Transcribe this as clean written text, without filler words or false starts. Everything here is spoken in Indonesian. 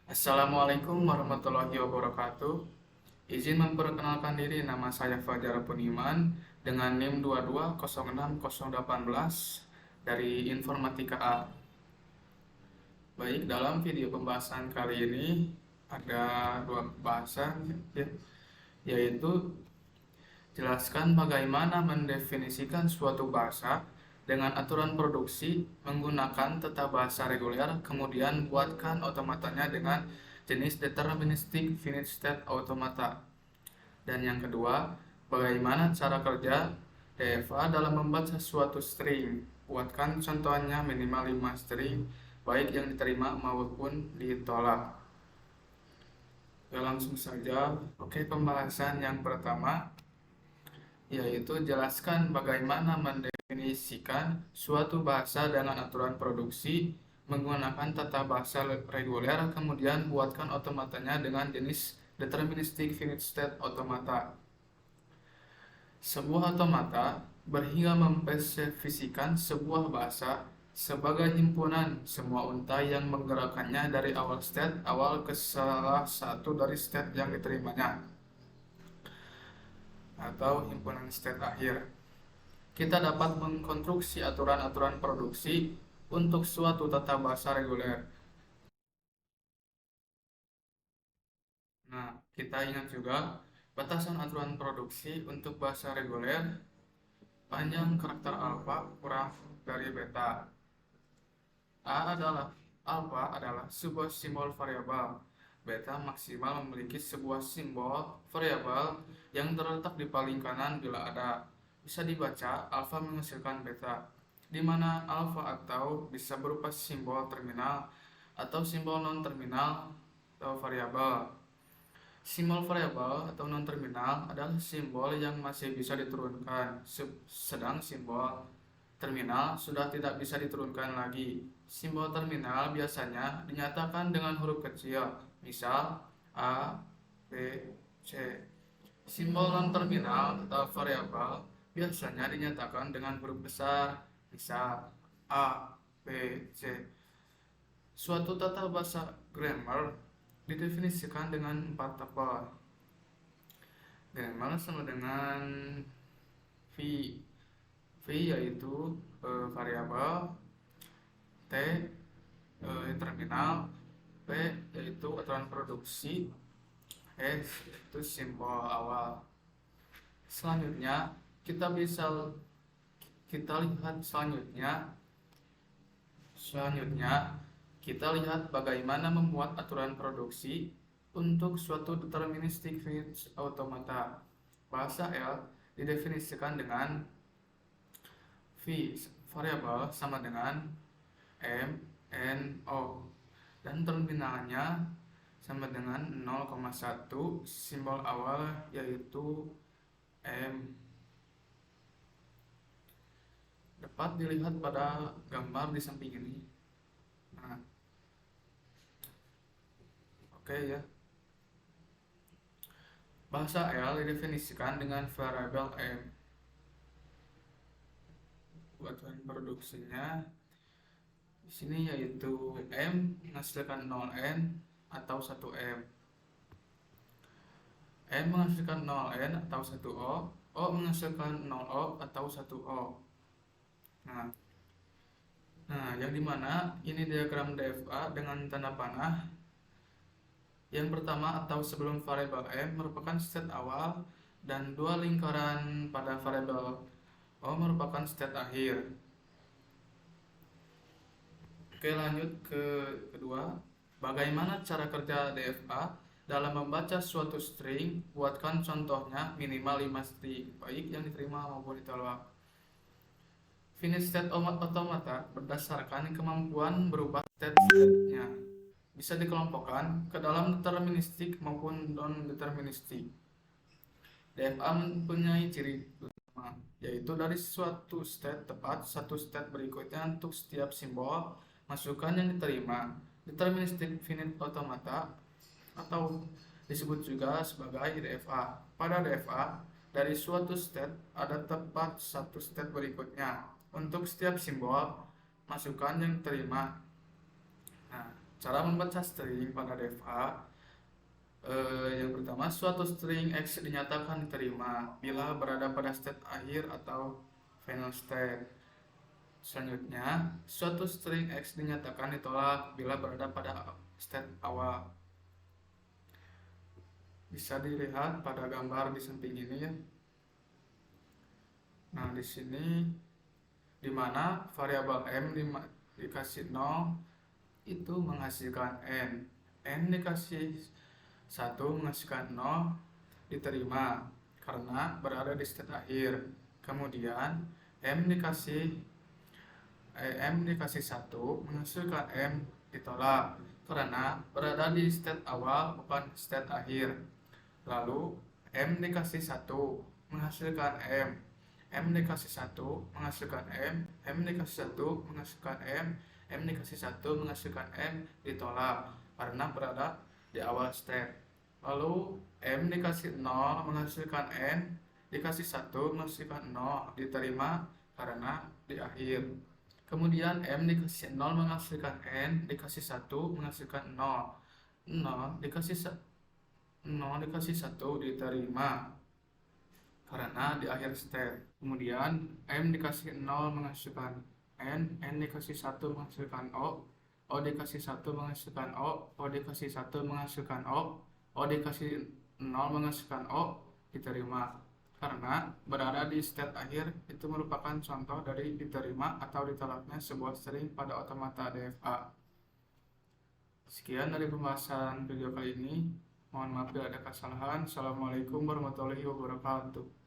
Assalamualaikum warahmatullahi wabarakatuh. Izin memperkenalkan diri, nama saya Fajar Puniman dengan NIM 2206018 dari Informatika A. Baik, dalam video pembahasan kali ini ada dua pembahasan, yaitu jelaskan bagaimana mendefinisikan suatu bahasa dengan aturan produksi menggunakan tata bahasa reguler, kemudian buatkan otomatanya dengan jenis deterministic finite state automata. Dan yang kedua, bagaimana cara kerja DFA dalam membaca suatu string. Buatkan contohnya minimal 5 string, baik yang diterima maupun ditolak. Ya, langsung saja. Oke, pembahasan yang pertama yaitu jelaskan bagaimana mendefinisikan suatu bahasa dengan aturan produksi menggunakan tata bahasa reguler, kemudian buatkan otomatanya dengan jenis deterministic finite state automata. Sebuah otomata berhingga memspesifikasikan sebuah bahasa sebagai himpunan semua unta yang menggerakkannya dari awal state awal ke salah satu dari state yang diterimanya, atau himpunan state akhir. Kita dapat mengkonstruksi aturan-aturan produksi untuk suatu tata bahasa reguler. Nah, kita ingat juga batasan aturan produksi untuk bahasa reguler: panjang karakter alfa kurang dari beta. Alfa adalah sebuah simbol variabel. Beta maksimal memiliki sebuah simbol variabel yang terletak di paling kanan bila ada. Bisa dibaca alfa menghasilkan beta, di mana alfa atau bisa berupa simbol terminal atau simbol non-terminal atau variabel. Simbol variabel atau non-terminal adalah simbol yang masih bisa diturunkan, sedang simbol terminal sudah tidak bisa diturunkan lagi. Simbol terminal biasanya dinyatakan dengan huruf kecil, misal A, B, C. Simbol non-terminal atau variabel biasanya dinyatakan dengan huruf besar, misal A, B, C. Suatu tata bahasa grammar didefinisikan dengan 4 tupel. Grammar sama dengan V. V yaitu variabel, T terminal, P yaitu aturan produksi, S itu simbol awal. Selanjutnya kita lihat kita lihat bagaimana membuat aturan produksi untuk suatu deterministic finite automata. Bahasa L didefinisikan dengan V variabel sama dengan M, N, O, dan terminalnya sama dengan 0,1, simbol awal yaitu M. Dapat dilihat pada gambar di samping ini. Nah, oke ya. Bahasa L didefinisikan dengan variabel M. Buatan produksinya di sini yaitu M menghasilkan 0N atau 1M. M menghasilkan 0N atau 1O, O menghasilkan 0O atau 1O. Nah, yang dimana ini diagram DFA dengan tanda panah. Yang pertama atau sebelum variabel M merupakan state awal dan dua lingkaran pada variabel O merupakan state akhir. Oke, lanjut ke kedua. Bagaimana cara kerja DFA dalam membaca suatu string? Buatkan contohnya minimal 5 string, baik yang diterima maupun ditolak. Finite state automata berdasarkan kemampuan berubah state-nya bisa dikelompokkan ke dalam deterministik maupun non-deterministik. DFA mempunyai ciri utama, yaitu dari suatu state tepat satu state berikutnya untuk setiap simbol masukan yang diterima. Deterministic finite automata atau disebut juga sebagai DFA. Pada DFA, dari suatu state ada tepat satu state berikutnya untuk setiap simbol masukan yang diterima. Nah, Cara membaca string pada deva, yang pertama, suatu string X dinyatakan diterima bila berada pada state akhir atau final state. Selanjutnya, suatu string X dinyatakan ditolak bila berada pada state awal. Bisa dilihat pada gambar di samping ini ya. Nah, di sini di mana variabel M dikasih 0 itu menghasilkan N dikasih 1 menghasilkan 0 diterima karena berada di state akhir. Kemudian M dikasih 1 menghasilkan M ditolak karena berada di state awal bukan state akhir. Lalu M dikasih 1 menghasilkan M dikasih 1 menghasilkan M dikasih 1 menghasilkan M dikasih 1 menghasilkan M ditolak karena berada di awal state. Lalu M dikasih 0 menghasilkan N dikasih 1 menghasilkan 0 diterima karena di akhir. Kemudian M dikasih 0 menghasilkan N dikasih 1 menghasilkan 0 dikasih 1 diterima karena di akhir state. Kemudian M dikasih 0 menghasilkan N dikasih 1 menghasilkan O dikasih 1 menghasilkan O dikasih 1 menghasilkan O dikasih 0 menghasilkan O diterima karena berada di state akhir. Itu merupakan contoh dari diterima atau ditolaknya sebuah string pada otomata DFA. Sekian dari pembahasan video kali ini. Mohon maaf bila ada kesalahan. Assalamualaikum warahmatullahi wabarakatuh.